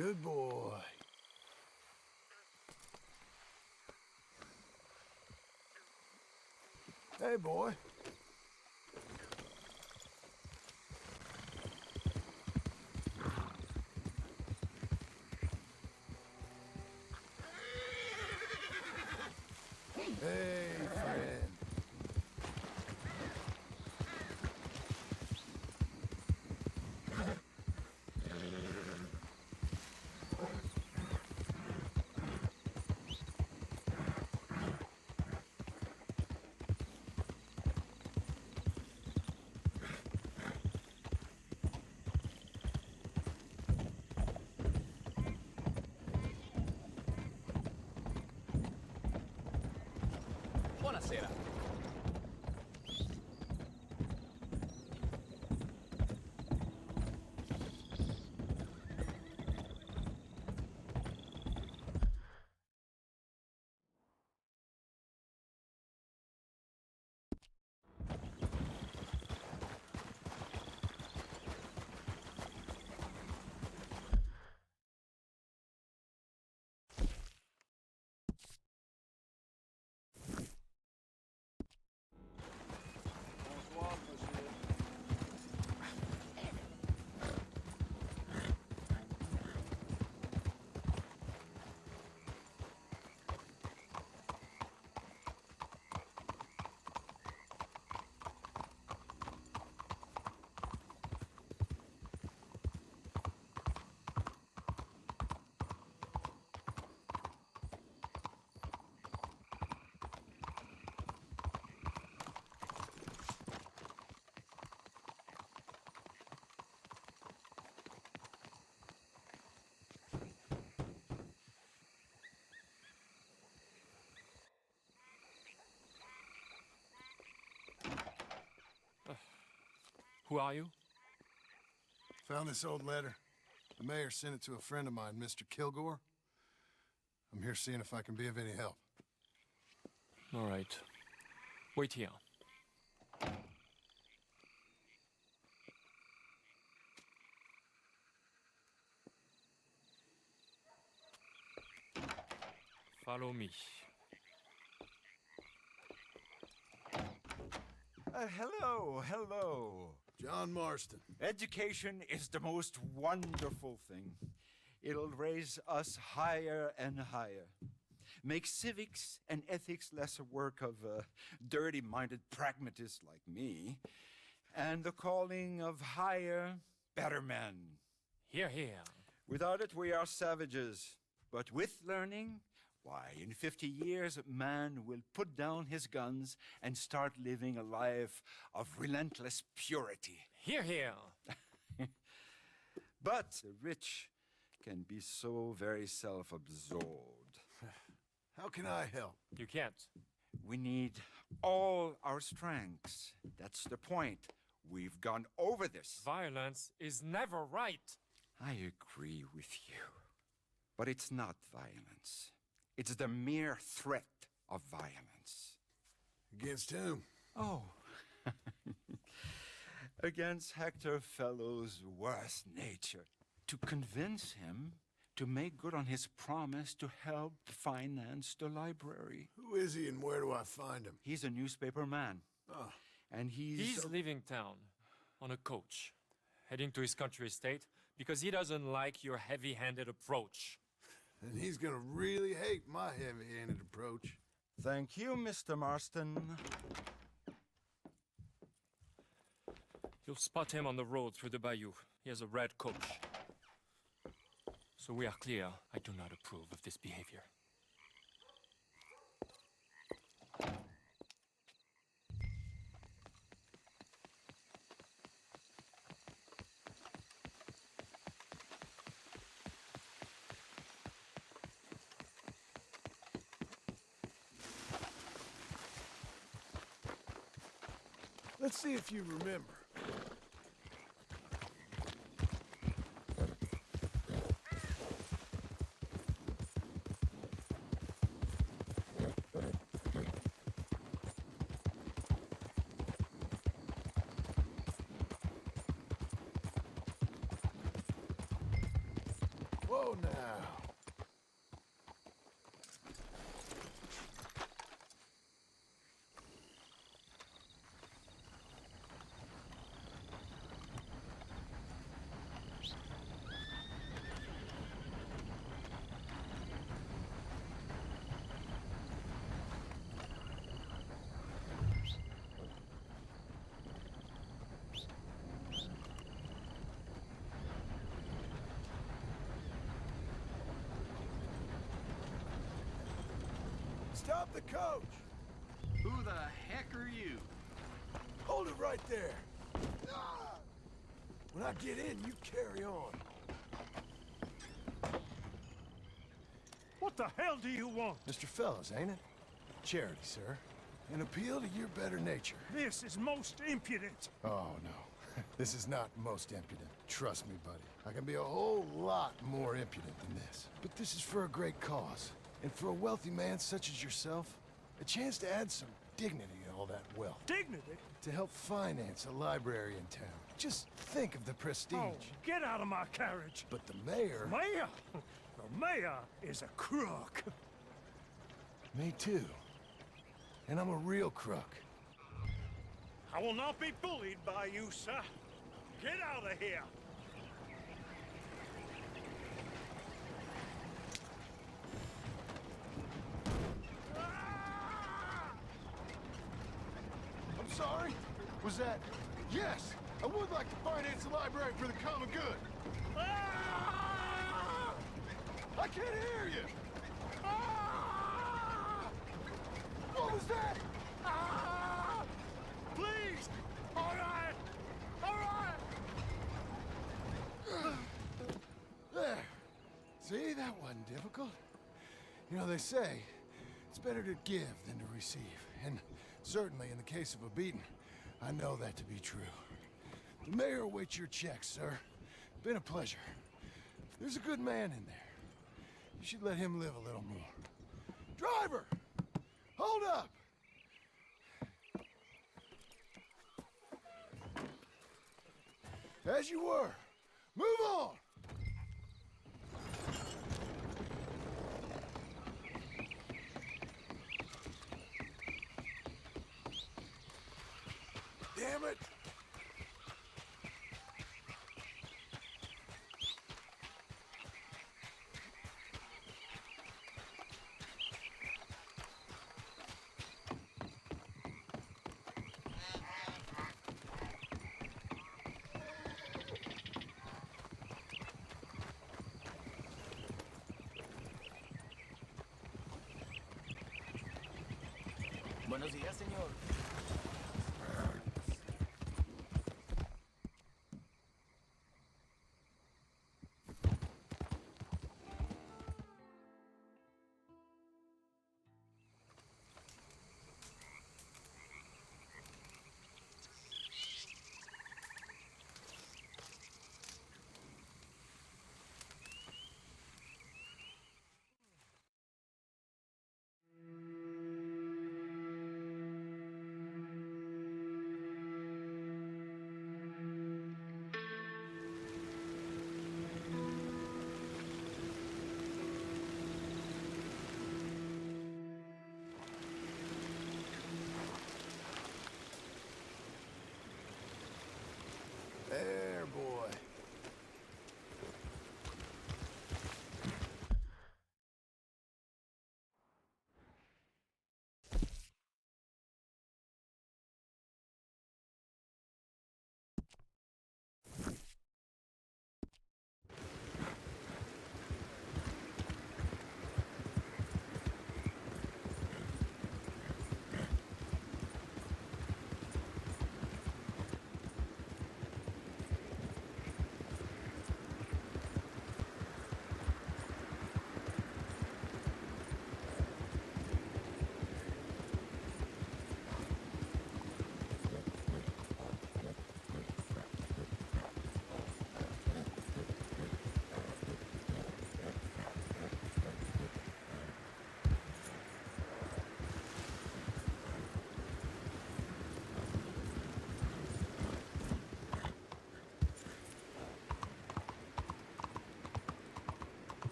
Good boy. Hey, boy. Hey, friend. Buonasera. Who are you? Found this old letter. The mayor sent it to a friend of mine, Mr. Kilgore. I'm here seeing if I can be of any help. All right. Wait here. Follow me. Hello. John Marston. Education is the most wonderful thing. It'll raise us higher and higher. Make civics and ethics less a work of dirty-minded pragmatists like me, and the calling of higher, better men. Here, here. Without it, we are savages. But with learning, why, in 50 years, man will put down his guns and start living a life of relentless purity. Here, here. But the rich can be so very self-absorbed. How can I help? You can't. We need all our strengths. That's the point. We've gone over this. Violence is never right. I agree with you. But it's not violence. It's the mere threat of violence. Against whom? Oh. Against Hector Fellow's worst nature. To convince him to make good on his promise to help finance the library. Who is he and where do I find him? He's a newspaper man. Oh, And He's leaving town on a coach, heading to his country estate because he doesn't like your heavy-handed approach. and he's gonna really hate my heavy-handed approach. Thank you, Mr. Marston. You'll spot him on the road through the bayou. He has a red coach. So we are clear, I do not approve of this behavior. Let's see if you remember. Whoa, Whoa now. Stop the coach! Who the heck are you? Hold it right there. Ah! When I get in, you carry on. What the hell do you want? Mr. Fellows, ain't it? Charity, sir. An appeal to your better nature. This is most impudent. Oh, no. This is not most impudent. Trust me, buddy. I can be a whole lot more impudent than this. But this is for a great cause. And for a wealthy man such as yourself, a chance to add some dignity to all that wealth. Dignity? To help finance a library in town. Just think of the prestige. Oh, get out of my carriage. But the mayor... Mayor? The mayor is a crook. Me too. And I'm a real crook. I will not be bullied by you, sir. Get out of here. I'm sorry? Was that... Yes! I would like to finance the library for the common good. Ah! I can't hear you! Ah! What was that? Ah! Please! All right! All right! There. See, that wasn't difficult. You know, they say it's better to give than to receive. And certainly in the case of a beating, I know that to be true. The mayor awaits your check, sir. Been a pleasure. There's a good man in there. You should let him live a little more. Driver! Hold up! As you were. Move on! Damn it! Buenos días, señor.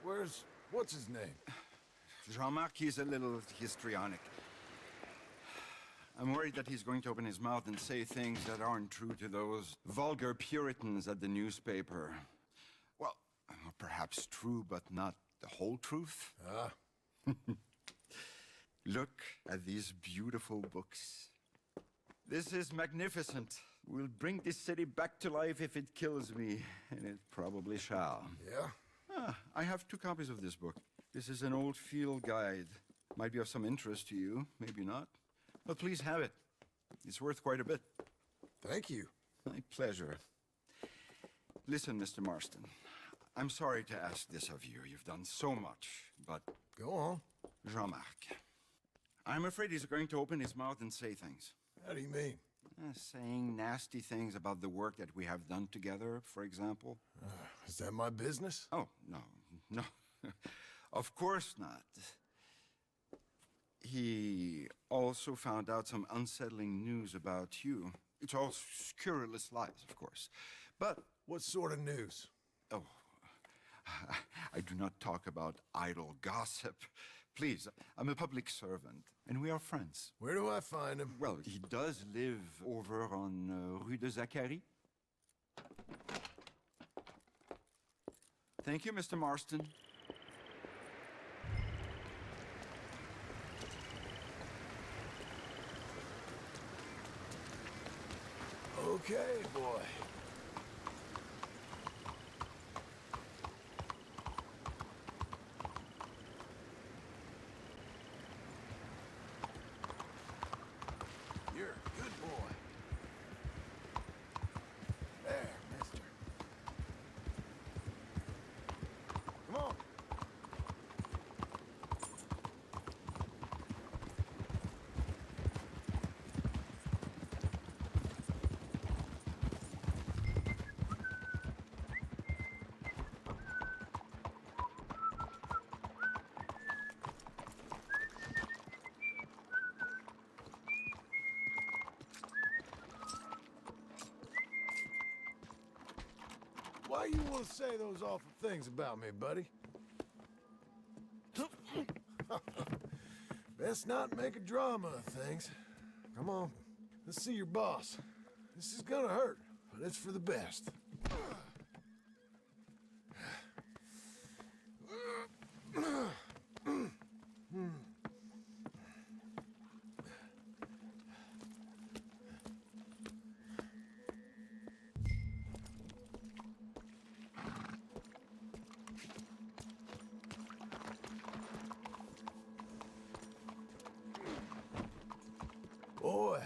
What's his name? Jean-Marc, he's a little histrionic. I'm worried that he's going to open his mouth and say things that aren't true to those vulgar Puritans at the newspaper. Well, perhaps true, but not the whole truth. Look at these beautiful books. This is magnificent. We'll bring this city back to life if it kills me, and it probably shall. Yeah? I have 2 copies of this book. This is an old field guide. Might be of some interest to you, maybe not. But please have it. It's worth quite a bit. Thank you. My pleasure. Listen, Mr. Marston. I'm sorry to ask this of you. You've done so much, but... Go on. Jean-Marc. I'm afraid he's going to open his mouth and say things. How do you mean? Saying nasty things about the work that we have done together, for example. Is that my business? Oh, no. Of course not. He also found out some unsettling news about you. It's all scurrilous lies, of course. But... What sort of news? Oh, I do not talk about idle gossip. Please, I'm a public servant, and we are friends. Where do I find him? Well, he does live over on Rue de Zachary. Thank you, Mr. Marston. Okay, boy. You're a good boy. There, mister. Come on. Why you want to say those awful things about me, buddy? Best not make a drama of things. Come on, let's see your boss. This is gonna hurt, but it's for the best. Boy.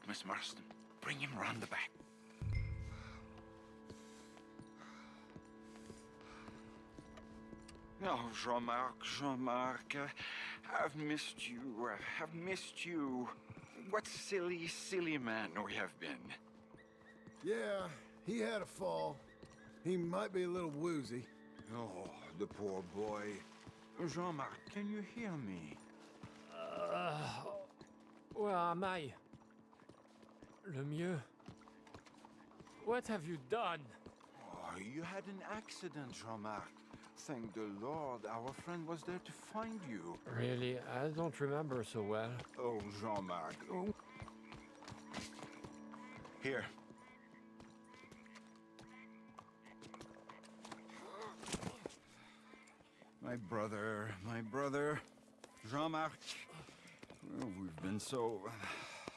Miss Marston. Bring him round the back. Oh, Jean-Marc, I've missed you. I've missed you. What silly, silly man we have been. Yeah, he had a fall. He might be a little woozy. Oh, the poor boy. Jean-Marc, can you hear me? Where am I? Lemieux? What have you done? Oh, you had an accident, Jean-Marc. Thank the Lord, our friend was there to find you. Really, I don't remember so well. Oh, Jean-Marc. Oh. Here. My brother, Jean-Marc. Oh, we've been so...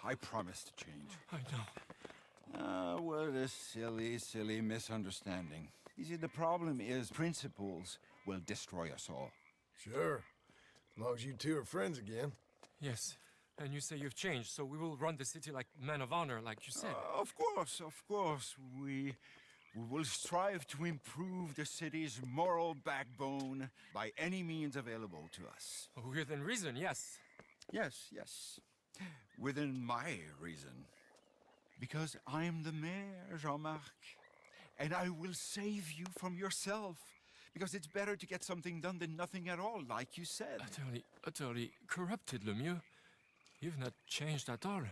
I promise to change. I know. What a silly, silly misunderstanding. You see, the problem is principles will destroy us all. Sure. As long as you two are friends again. Yes, and you say you've changed, so we will run the city like men of honor, like you said. Of course. We will strive to improve the city's moral backbone by any means available to us. Within reason, yes. Yes. Within my reason. Because I'm the mayor, Jean-Marc. And I will save you from yourself. Because it's better to get something done than nothing at all, like you said. Utterly corrupted, Lemieux. You've not changed at all.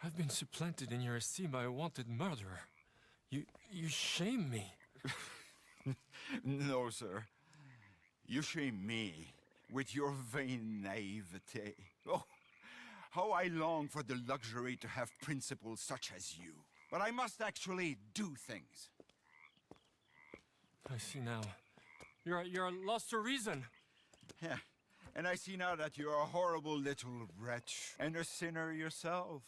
I've been supplanted in your esteem by a wanted murderer. You shame me. No, sir. You shame me with your vain naivete. Oh, how I long for the luxury to have principles such as you. But I must actually do things. I see now. You're lost to reason. Yeah, and I see now that you're a horrible little wretch and a sinner yourself.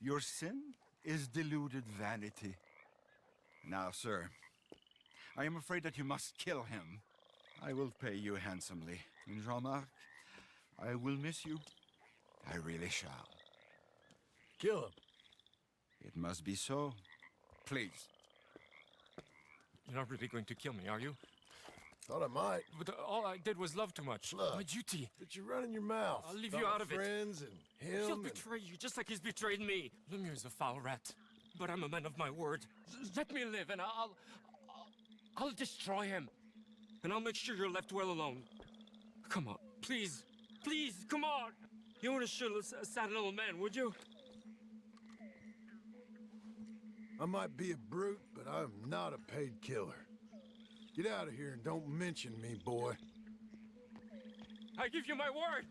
Your sin is deluded vanity. Now, sir, I am afraid that you must kill him. I will pay you handsomely. And Jean-Marc, I will miss you. I really shall. Kill him. It must be so. Please. You're not really going to kill me, are you? Thought I might. But all I did was love too much. Look. My duty. But you're running your mouth. I'll leave about you out of it. friends and him. He'll and- betray you just like he's betrayed me. Lemieux is a foul rat. But I'm a man of my word. Let me live and I'll destroy him. And I'll make sure you're left well alone. Come on, please, come on. You wouldn't shoot a sad little man, would you? I might be a brute, but I'm not a paid killer. Get out of here and don't mention me, boy. I give you my word.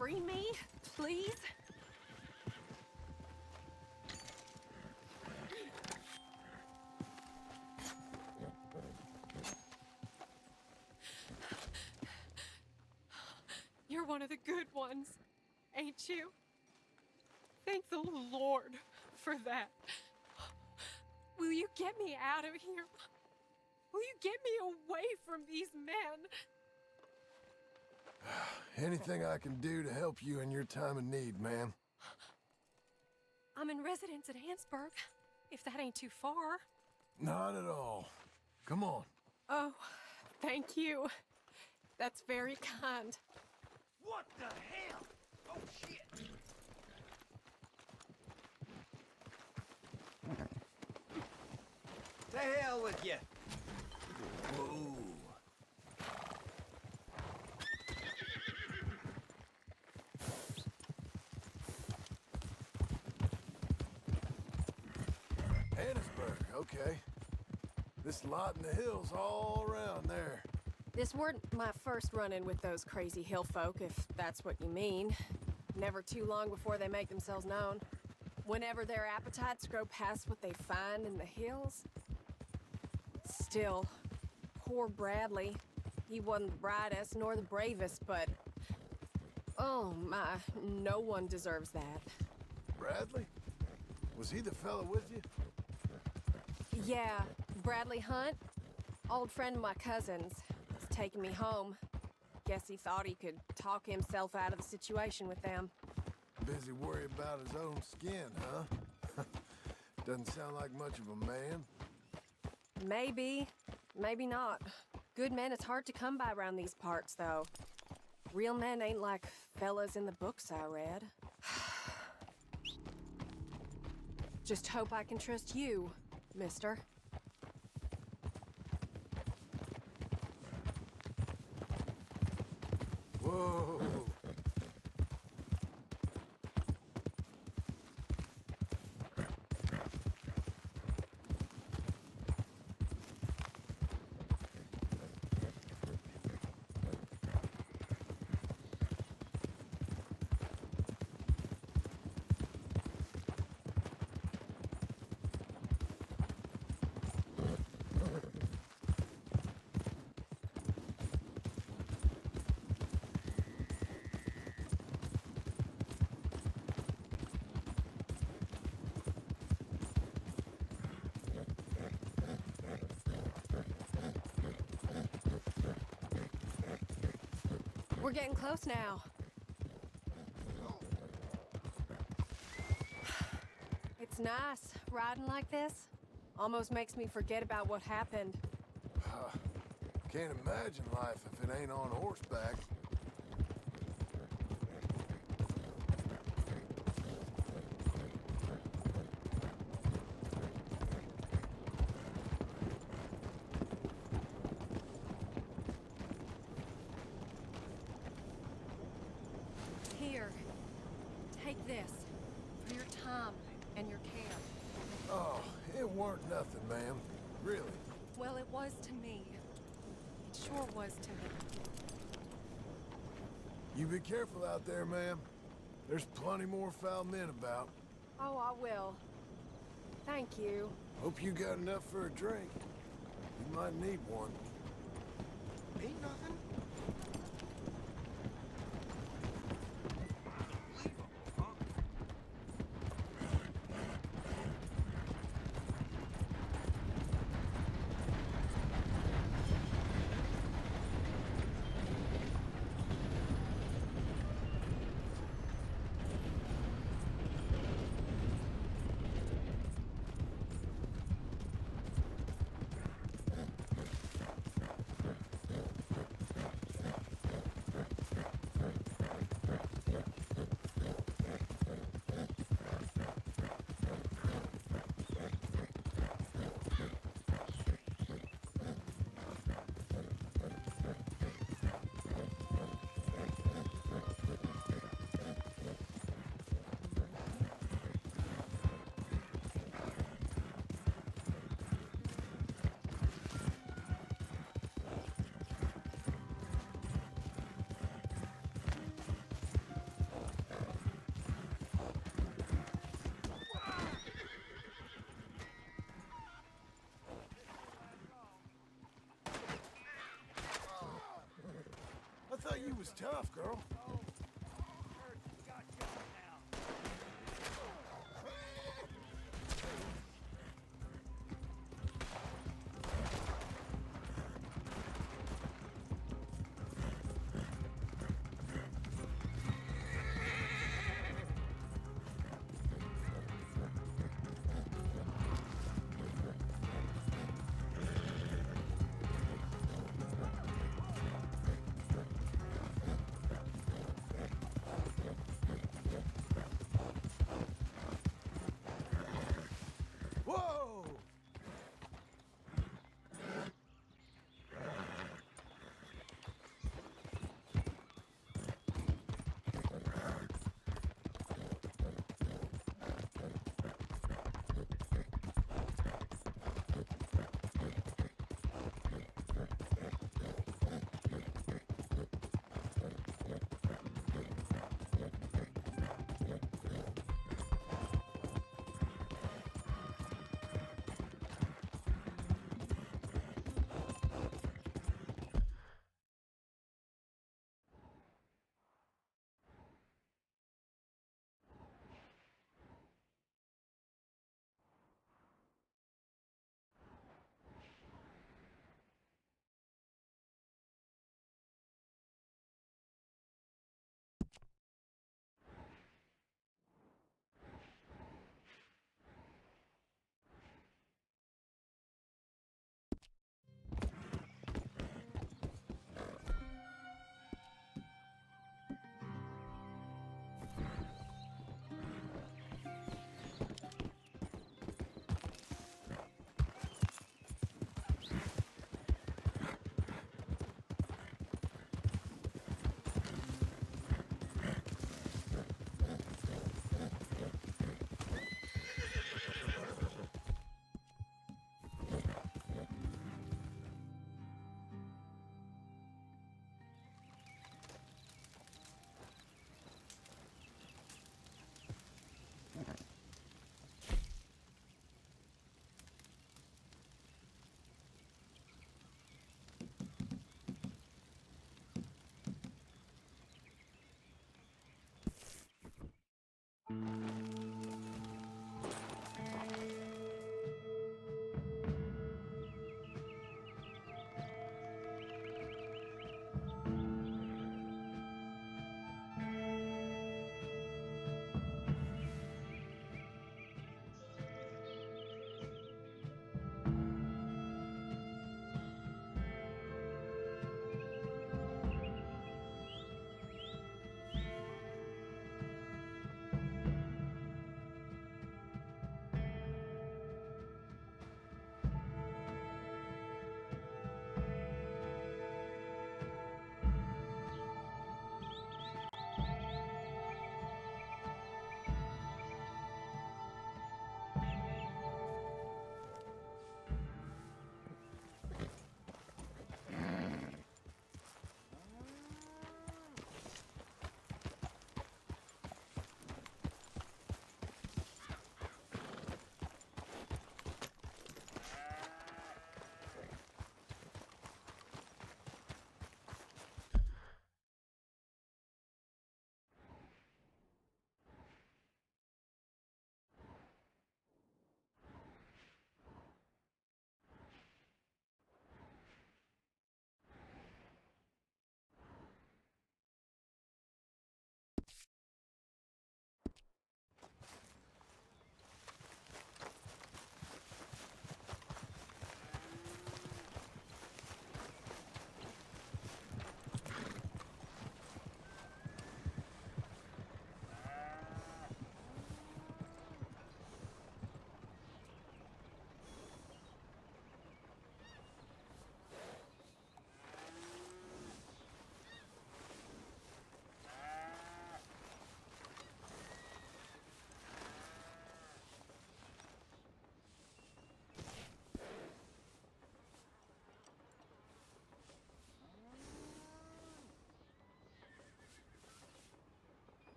free me, please? You're one of the good ones, ain't you? Thank the Lord for that. Will you get me out of here? Will you get me away from these men? Anything I can do to help you in your time of need, ma'am. I'm in residence at Ansburg, if that ain't too far. Not at all. Come on. Oh, thank you. That's very kind. What the hell? Oh, shit! The hell with you! Whoa. Annisburg, okay. This lot in the hills all around there. This weren't my first run-in with those crazy hill folk, if that's what you mean. Never too long before they make themselves known. Whenever their appetites grow past what they find in the hills. Still, poor Bradley. He wasn't the brightest nor the bravest, but... oh my, no one deserves that. Bradley? Was he the fella with you? Yeah, Bradley Hunt. Old friend of my cousin's. He's taking me home. Guess he thought he could talk himself out of the situation with them. Busy worried about his own skin, huh? Doesn't sound like much of a man. Maybe. Maybe not. Good men is hard to come by around these parts, though. Real men ain't like fellas in the books I read. Just hope I can trust you, mister. Whoa. We're getting close now. It's nice, riding like this. Almost makes me forget about what happened. Can't imagine life if it ain't on horseback. Here, take this for your time and your care. Oh, it weren't nothing, ma'am. Really. Well, it was to me. It sure was to me. You be careful out there, ma'am. There's plenty more foul men about. Oh, I will. Thank you. Hope you got enough for a drink. You might need one. Ain't nothing. thought you was tough, girl.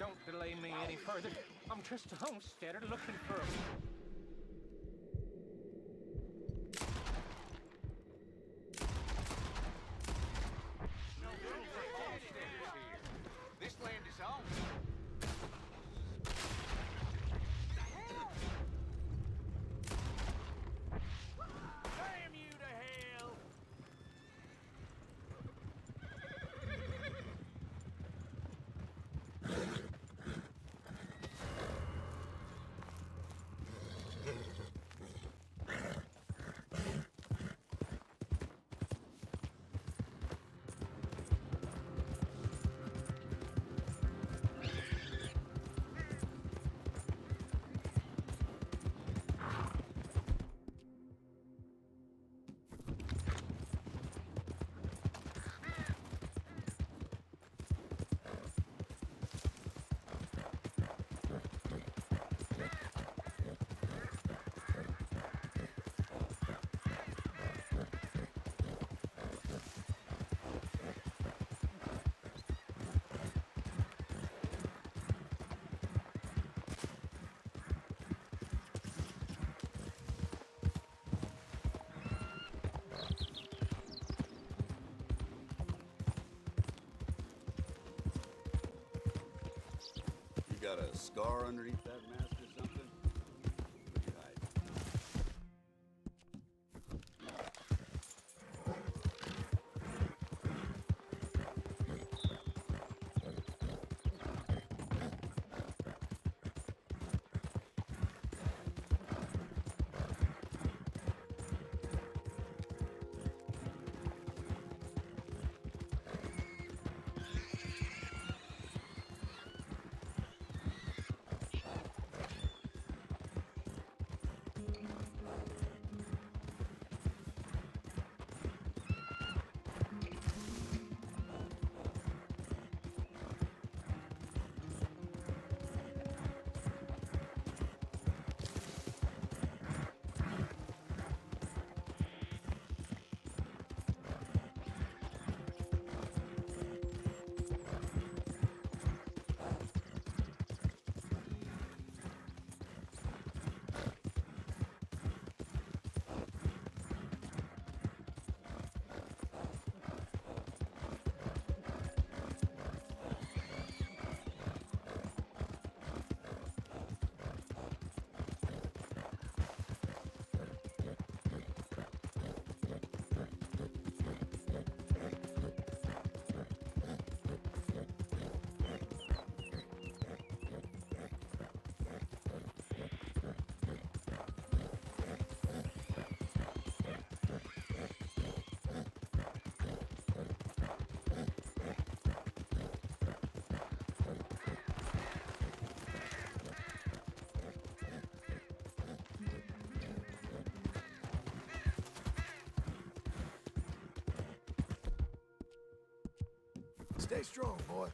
Don't delay me any further. I'm just a homesteader looking for a... This land is ours. Damn you to hell! You got a scar underneath that mask or something? What are you hiding? Stay strong, boy.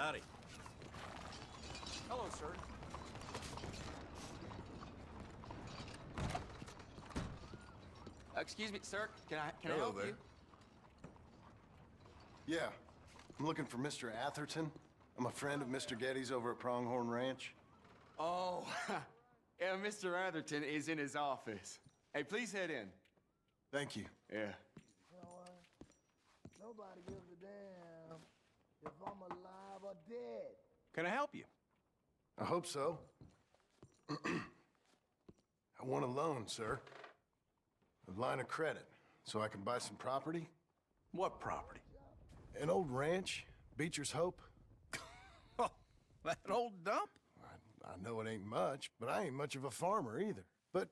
Howdy. Hello, sir. Excuse me, sir. Can I Hello help there. you? Yeah, I'm looking for Mr. Atherton. I'm a friend of Mr. Getty's over at Pronghorn Ranch. Oh, yeah, Mr. Atherton is in his office. Hey, please head in. Thank you. Yeah. You know what? Nobody gives a damn if I'm alive or dead. Can I help you? I hope so. I want a loan, sir. A line of credit, so I can buy some property. What property? An old ranch, Beecher's Hope. Oh, that old dump? I know it ain't much, but I ain't much of a farmer either. But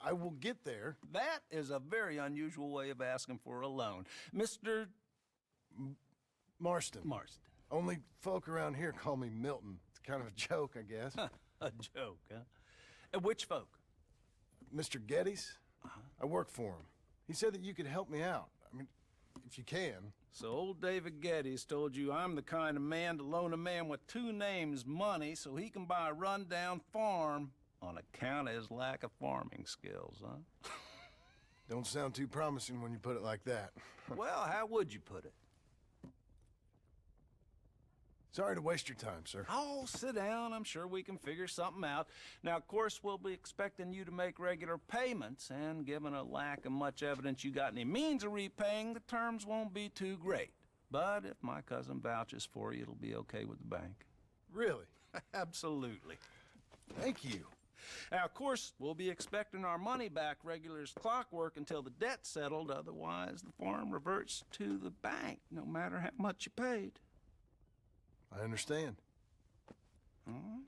I will get there. That is a very unusual way of asking for a loan. Mr. Marston. Marston. Only folk around here call me Milton. It's kind of a joke, I guess. A joke, huh? And which folk? Mr. Getty's? I work for him. He said that you could help me out. I mean, if you can. So old David Geddes told you I'm the kind of man to loan a man with two names money so he can buy a rundown farm on account of his lack of farming skills, huh? Don't sound too promising when you put it like that. Well, how would you put it? Sorry to waste your time, sir. Oh, sit down. I'm sure we can figure something out. Now, of course, we'll be expecting you to make regular payments, and given a lack of much evidence you got any means of repaying, the terms won't be too great. But if my cousin vouches for you, it'll be okay with the bank. Really? Absolutely. Thank you. Now, of course, we'll be expecting our money back regular as clockwork until the debt's settled. Otherwise, the farm reverts to the bank, no matter how much you paid. I understand. All right.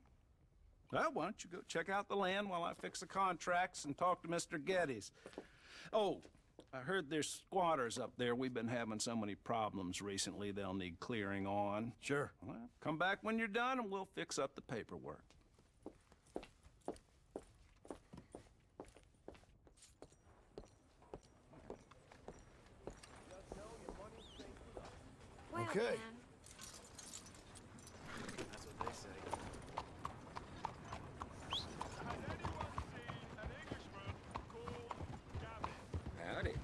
Well, why don't you go check out the land while I fix the contracts and talk to Mr. Geddes. Oh, I heard there's squatters up there. We've been having so many problems recently, they'll need clearing on. Sure. Well, come back when you're done and we'll fix up the paperwork. Well, Okay. man. That's what they say. Has anyone seen an Englishman called Gavin? Howdy.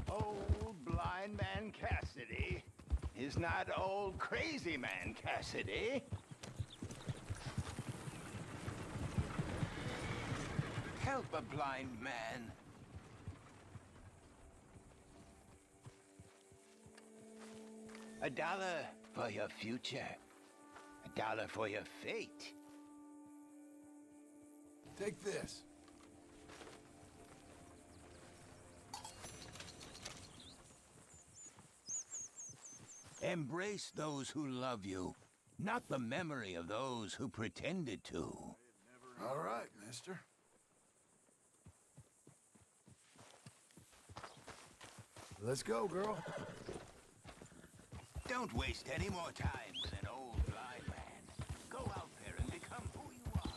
Old blind man Cassidy is not old crazy man Cassidy. Help a blind man. $1 for your future. $1 for your fate. Take this. Embrace those who love you, not the memory of those who pretended to. All right, mister. Let's go, girl. Don't waste any more time with an old blind man. Go out there and become who you are.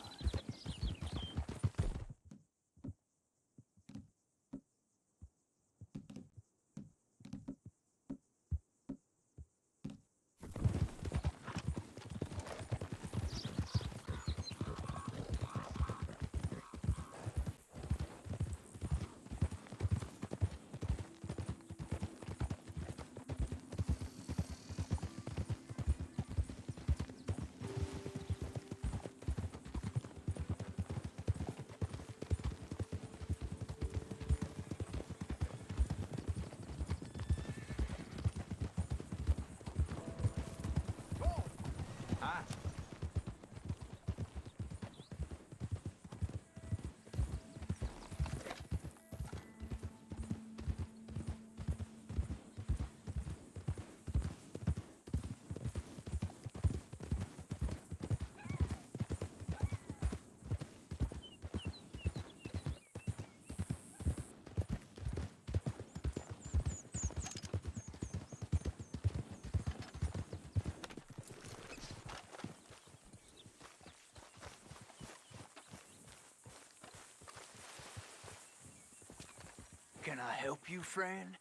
Can I help you, friend?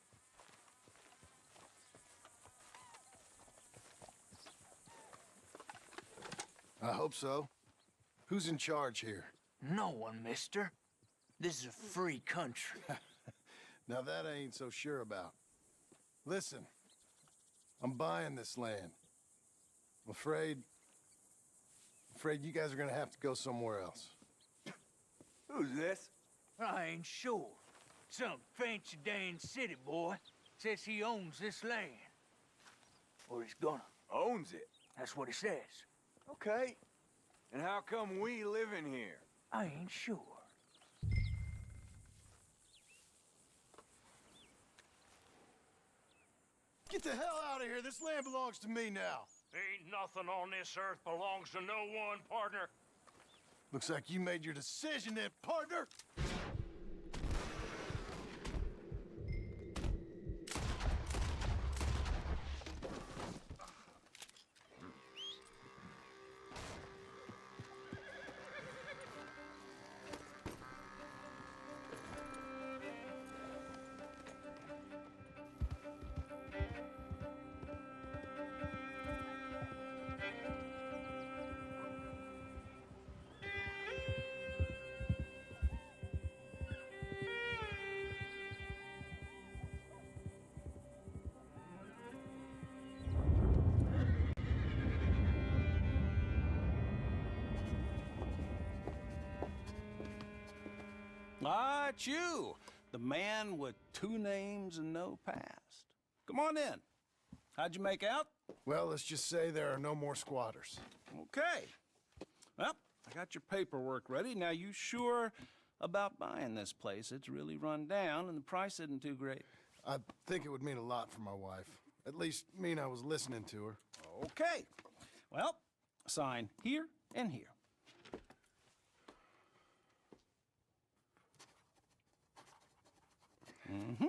I hope so. Who's in charge here? No one, mister. This is a free country. Now that I ain't so sure about. Listen, I'm buying this land. I'm afraid you guys are gonna have to go somewhere else. Who's this? I ain't sure. Some fancy Dan city boy says he owns this land. Or he's gonna. Owns it. That's what he says. Okay. And how come we live in here? I ain't sure. Get the hell out of here! This land belongs to me now! Ain't nothing on this earth belongs to no one, partner. Looks like you made your decision then, partner! Ah, it's you, the man with 2 names and no past. Come on in. How'd you make out? Well, let's just say there are no more squatters. Okay. Well, I got your paperwork ready. Now, you sure about buying this place? It's really run down, and the price isn't too great. I think it would mean a lot for my wife. At least mean I was listening to her. Okay. Well, sign here and here. Mm-hmm.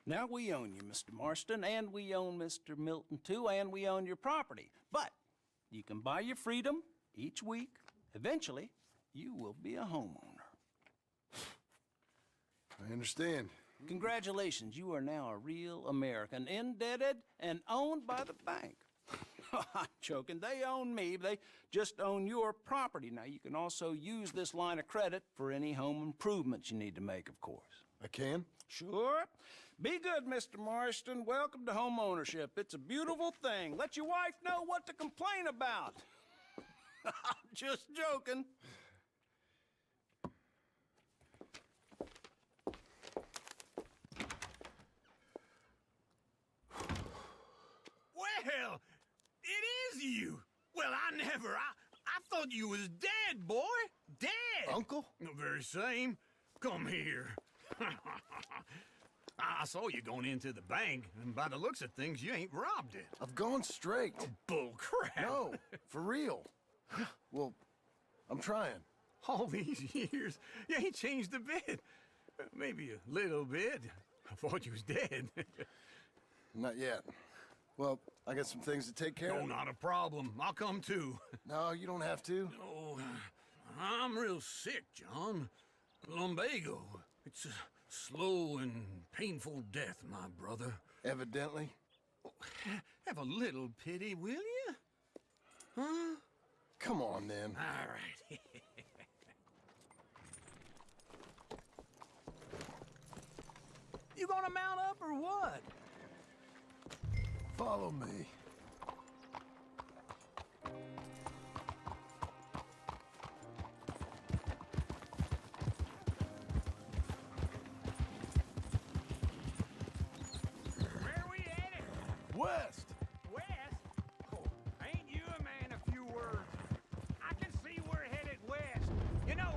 Now we own you, Mr. Marston, and we own Mr. Milton, too, and we own your property. But you can buy your freedom each week. Eventually, you will be a homeowner. I understand. Congratulations, you are now a real American, indebted and owned by the bank. I'm joking, they own me, they just own your property. Now, you can also use this line of credit for any home improvements you need to make, of course. I can? Sure. Be good, Mr. Marston. Welcome to home ownership. It's a beautiful thing. Let your wife know what to complain about. I'm just joking. Well, it is you. Well, I thought you was dead, boy. Dead. Uncle? The very same. Come here. I saw you going into the bank, and by the looks of things, you ain't robbed it. I've gone straight. Bull crap. No, for real. Well, I'm trying. All these years, you ain't changed a bit. Maybe a little bit. I thought you was dead. Not yet. Well, I got some things to take care No, of. not a problem. I'll come too. No, you don't have to. Oh, I'm real sick, John. Lumbago. It's a slow and painful death, my brother. Evidently. Have a little pity, will you? Huh? Come on, then. All right. You gonna mount up or what? Follow me. Where we headed? West! West? Oh, ain't you a man of few words? I can see we're headed west. You know,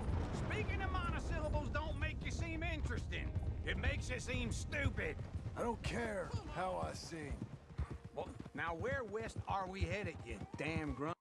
speaking of monosyllables don't make you seem interesting. It makes you seem stupid. I don't care how I sing. Well, Now, where west are we headed, you damn grunt?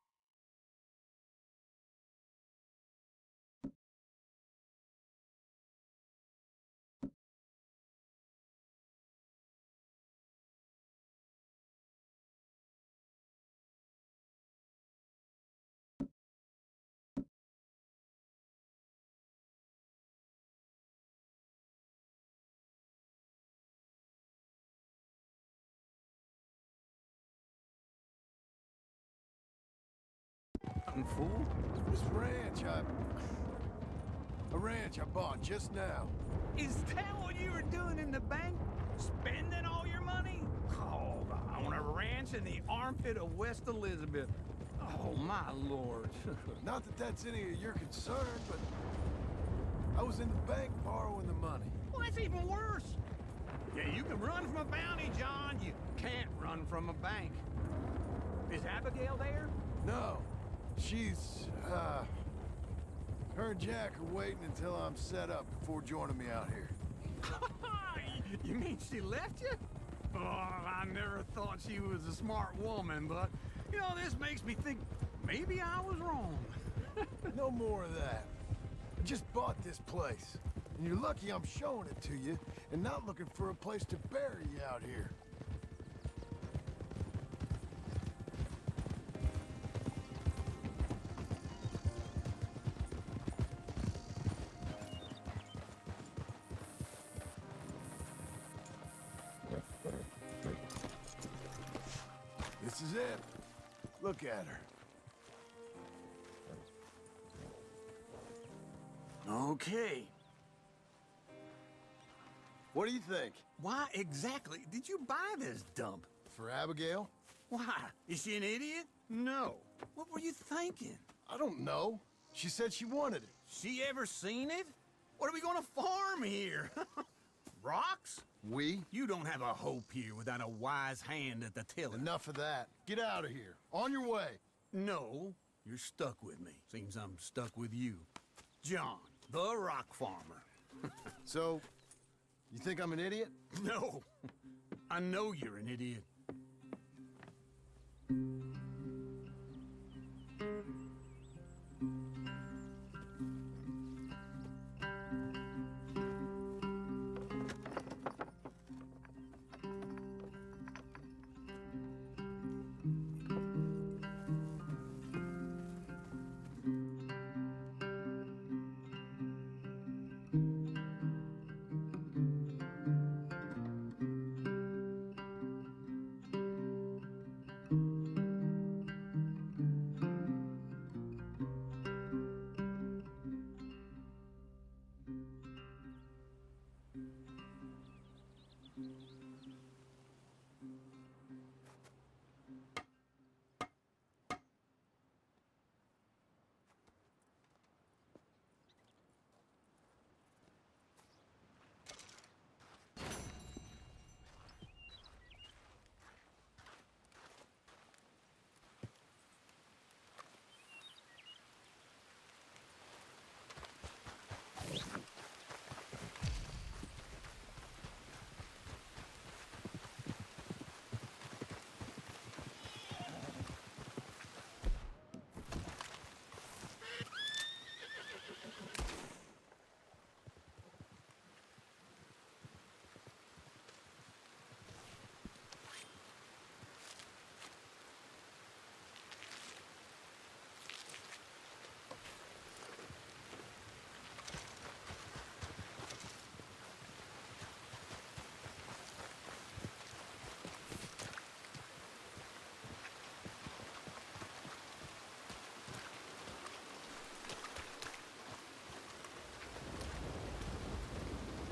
Fool. This ranch, a ranch I bought just now. Is that what you were doing in the bank? Spending all your money? Oh, on a ranch in the armpit of West Elizabeth. Oh, my lord. Not that that's any of your concern, but I was in the bank borrowing the money. Well, that's even worse. Yeah, you can run from a bounty, John. You can't run from a bank. Is Abigail there? No, she's, her and Jack are waiting until I'm set up before joining me out here. You mean she left you? Oh, I never thought she was a smart woman, but, you know, this makes me think maybe I was wrong. No more of that. I just bought this place, and you're lucky I'm showing it to you and not looking for a place to bury you out here. This is it. Look at her. Okay. What do you think? Why exactly did you buy this dump? For Abigail? Why? Is she an idiot? No. What were you thinking? I don't know. She said she wanted it. She ever seen it? What are we gonna farm here? Rocks? We? You don't have a hope here without a wise hand at the tiller. Enough of that. Get out of here. On your way. No, you're stuck with me. Seems I'm stuck with you. John, the rock farmer. So, you think I'm an idiot? No, I know you're an idiot.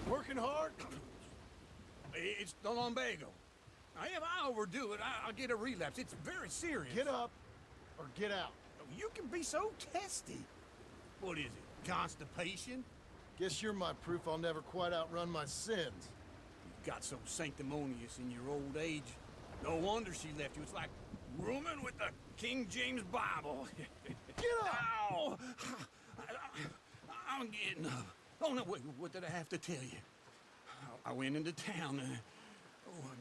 Working hard? It's the lumbago. Now, if I overdo it, I'll get a relapse. It's very serious. Get up or get out. You can be so testy. What is it, constipation? Guess you're my proof I'll never quite outrun my sins. You got so sanctimonious in your old age. No wonder she left you. It's like rooming with the King James Bible. Get up! Ow! I'm getting up. Oh, no, wait, what did I have to tell you? I went into town and,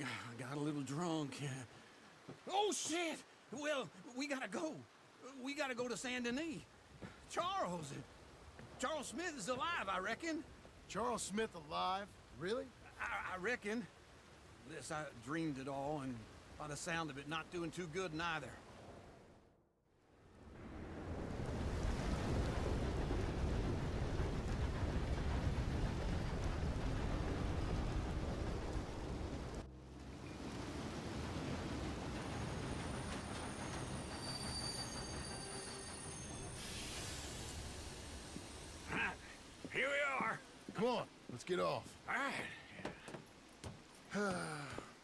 I got a little drunk. Oh, Oh, shit! Well, we gotta go. We gotta go to Saint Denis. Charles Smith is alive, I reckon. Charles Smith alive? Really? I reckon. Unless I dreamed it all, and by the sound of it, not doing too good neither. Here we are. Come on, let's get off. All right.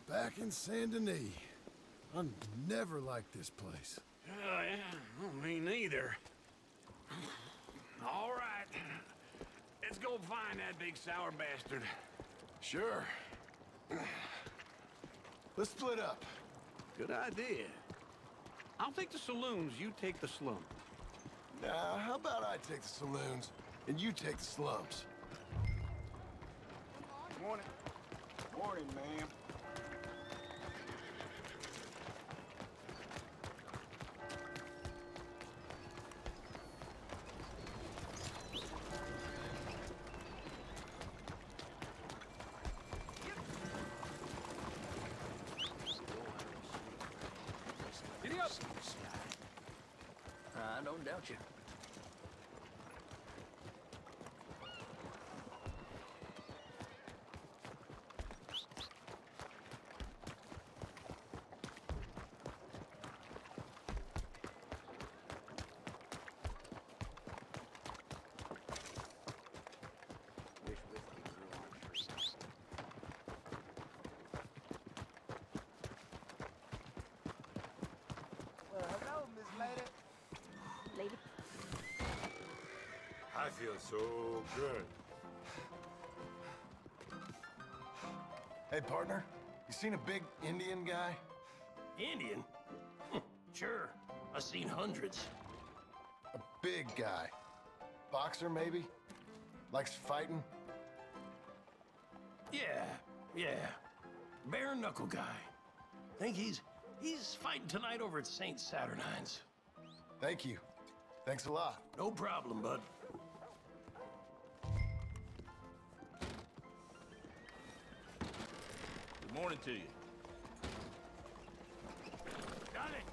Back in Saint Denis. I never liked this place. Yeah, well, me neither. All right. Let's go find that big sour bastard. Sure. Let's split up. Good idea. I'll take the saloons, you take the slum. Now, how about I take the saloons and you take the slums? Morning. Morning, ma'am. Giddy up! I don't doubt you. Hello, Miss Lady. Lady. I feel so good. Hey, partner, you seen a big Indian guy? Indian? Sure. I've seen hundreds. A big guy. Boxer, maybe? Likes fighting? Yeah. Bare knuckle guy. Think he's fighting tonight over at St. Saturnine's. Thank you. Thanks a lot. No problem, bud. Good morning to you. Got it.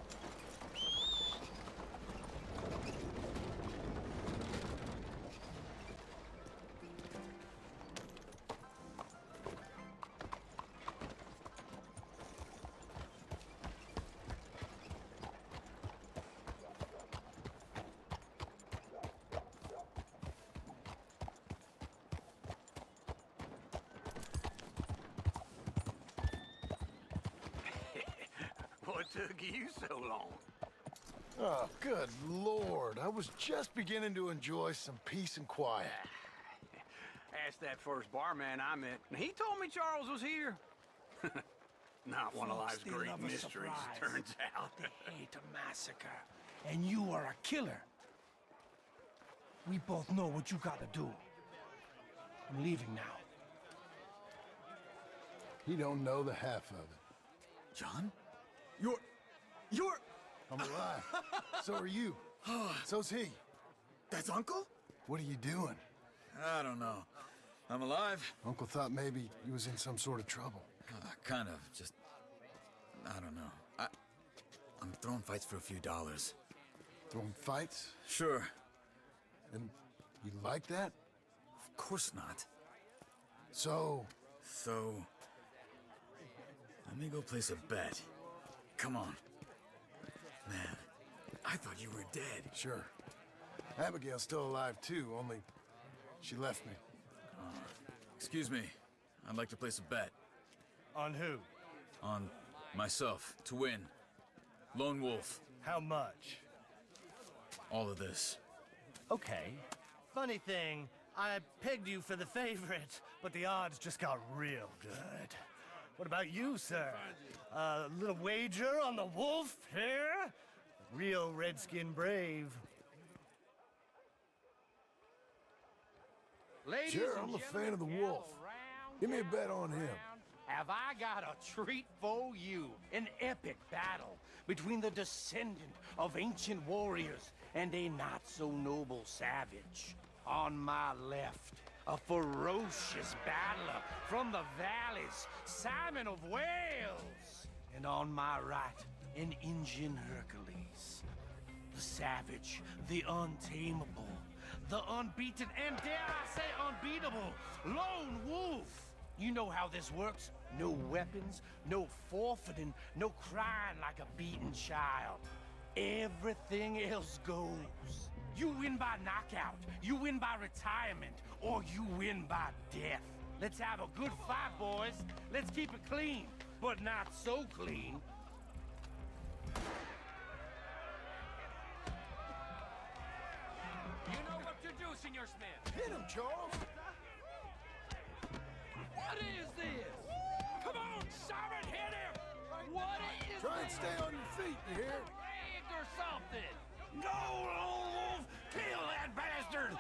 What took you so long? Oh, good Lord. I was just beginning to enjoy some peace and quiet. Asked that first barman I met, and he told me Charles was here. Not one of Folks, life's they great love a mysteries, surprise, turns out. But they hate a massacre. And you are a killer. We both know what you gotta do. I'm leaving now. He don't know the half of it. John? You're... I'm alive. So are you. So's he. That's Uncle? What are you doing? I don't know. I'm alive. Uncle thought maybe he was in some sort of trouble. Kind of. Just... I don't know. I'm throwing fights for a few dollars. Throwing fights? Sure. And you like that? Of course not. So, let me go place a bet. Come on. Man, I thought you were dead. sure. Abigail's still alive too, only she left me. Excuse me. I'd like to place a bet. On who? On myself, to win. Lone Wolf. How much? All of this. Okay. Funny thing, I pegged you for the favorite, but the odds just got real good. What about you, sir? A little wager on the wolf here? Real redskin brave. Sure, I'm a fan of the wolf. Give me a bet on him. have I got a treat for you. An epic battle between the descendant of ancient warriors and a not-so-noble savage. On my left, a ferocious battler from the valleys, Simon of Wales. And on my right, an Indian Hercules. The savage, the untamable, the unbeaten, and dare I say unbeatable, Lone Wolf. You know how this works. No weapons, no forfeiting, no crying like a beaten child. Everything else goes. You win by knockout, you win by retirement, or you win by death. Let's have a good fight, boys. Let's keep it clean, but not so clean. You know what to do, Senor Smith. Hit him, Charles! What is this? Come on, Simon, hit him! What is Try and this? stay on your feet, you hear? Leg or something? No, Lone Wolf! Kill that bastard!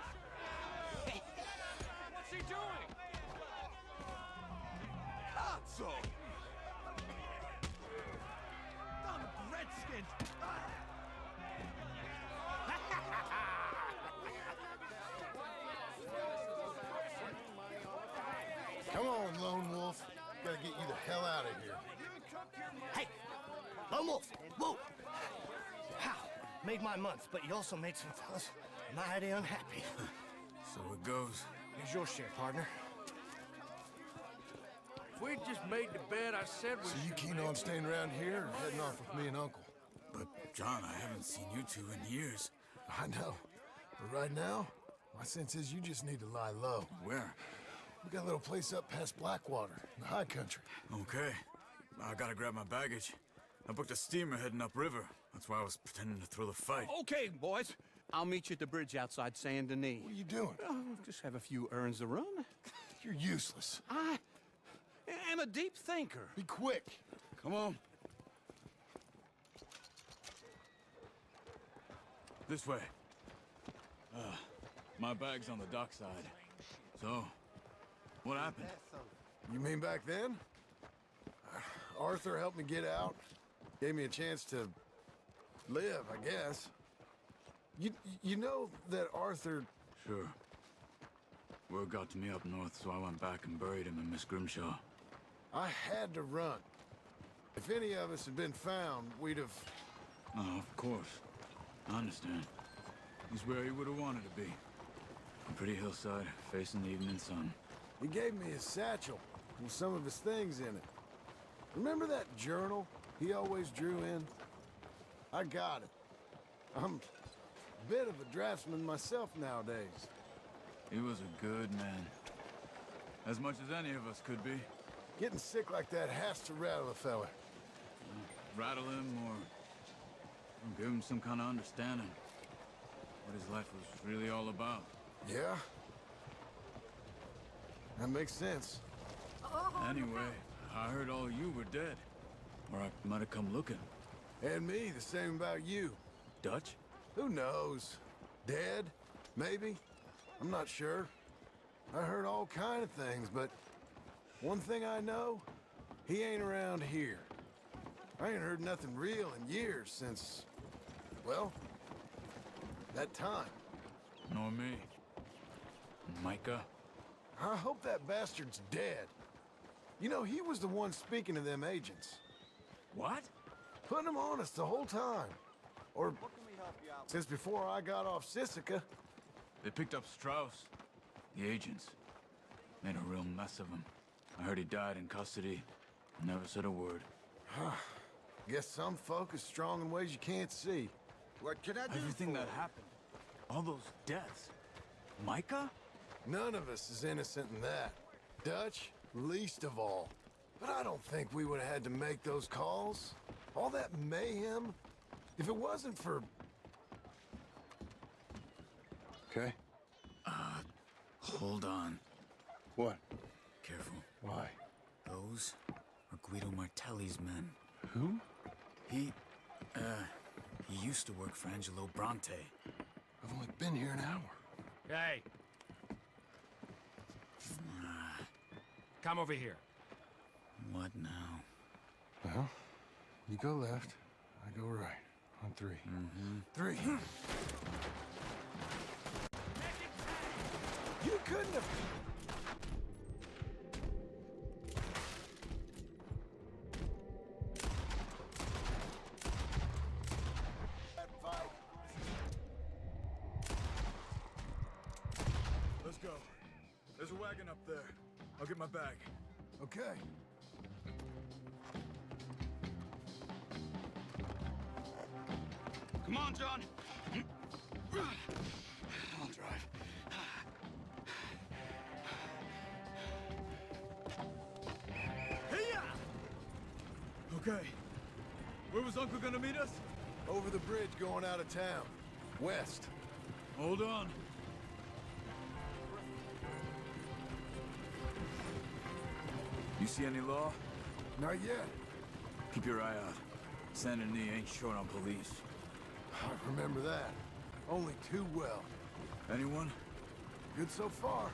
What's he doing? So. Redskins! Come on, Lone Wolf. Gotta get you the hell out of here. Hey, Lone Wolf, whoa! How? Made my month, but you also made some fellas mighty unhappy. So it goes. Here's your share, partner. If we'd just made the bed I said we So you keen on staying around here or heading off with me and Uncle? But, John, I haven't seen you two in years. I know. But right now, my sense is you just need to lie low. Where? We got a little place up past Blackwater, in the high country. Okay. I gotta grab my baggage. I booked a steamer heading upriver. That's why I was pretending to throw the fight. Okay, boys. I'll meet you at the bridge outside Saint Denis. What are you doing? Just have a few errands to run. You're useless. I am a deep thinker. Be quick. Come on. This way. My bag's on the dockside. So, what happened? You mean back then? Arthur helped me get out. Gave me a chance to live, I guess. You know that Arthur... Sure. Word got to me up north, so I went back and buried him in Miss Grimshaw. I had to run. If any of us had been found, we'd have... Oh, of course. I understand. He's where he would have wanted to be. A pretty hillside, facing the evening sun. He gave me his satchel with some of his things in it. Remember that journal he always drew in? I got it. I'm a bit of a draftsman myself nowadays. He was a good man. As much as any of us could be. Getting sick like that has to rattle a fella. Rattle him or give him some kind of understanding. What his life was really all about. Yeah? That makes sense. Anyway, I heard all you were dead. Or I might have come looking. And me, the same about you. Dutch? Who knows? Dead? Maybe? I'm not sure. I heard all kind of things, but one thing I know, he ain't around here. I ain't heard nothing real in years since, well, that time. Nor me. Micah? I hope that bastard's dead. You know, he was the one speaking to them agents. What? Putting them on us the whole time. Or since before I got off Sisika. They picked up Strauss. The agents. Made a real mess of him. I heard he died in custody. Never said a word. Guess some folk is strong in ways you can't see. What can I do Everything for that you? happened. All those deaths. Micah? None of us is innocent in that. Dutch, least of all. But I don't think we would have had to make those calls. All that mayhem. If it wasn't for... Okay. Hold on. What? Careful. Why? Those are Guido Martelli's men. Who? He used to work for Angelo Bronte. I've only been here an hour. Hey. Come over here. What now? Well, you go left, I go right. On 3. Mm-hmm. 3. You couldn't have... Let's go. There's a wagon up there. I'll get my bag. Okay. Come on, John. I'll drive. Hey-ya! Okay. Where was Uncle gonna meet us? Over the bridge going out of town. West. Hold on. You see any law? Not yet. Keep your eye out. Saint Denis ain't short on police. I remember that. Only too well. Anyone? Good so far.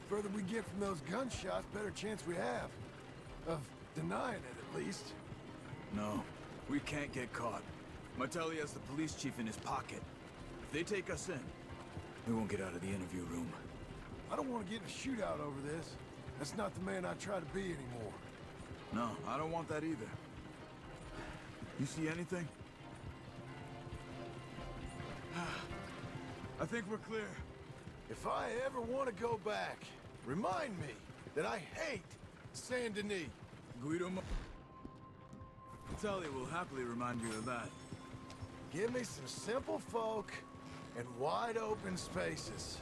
Further we get from those gunshots, better chance we have. Of denying it, at least. No. We can't get caught. Martelli has the police chief in his pocket. If they take us in, we won't get out of the interview room. I don't want to get in a shootout over this. That's not the man I try to be anymore. No, I don't want that either. You see anything? I think we're clear. If I ever want to go back, remind me that I hate Saint Denis. Guido Martelli will happily remind you of that. Give me some simple folk and wide open spaces.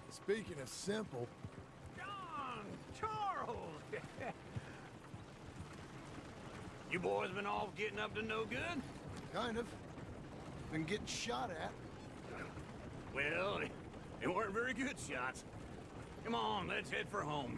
Speaking of simple... John! Charles! You boys been all getting up to no good? Kind of. Been getting shot at. Well, they weren't very good shots. Come on, let's head for home.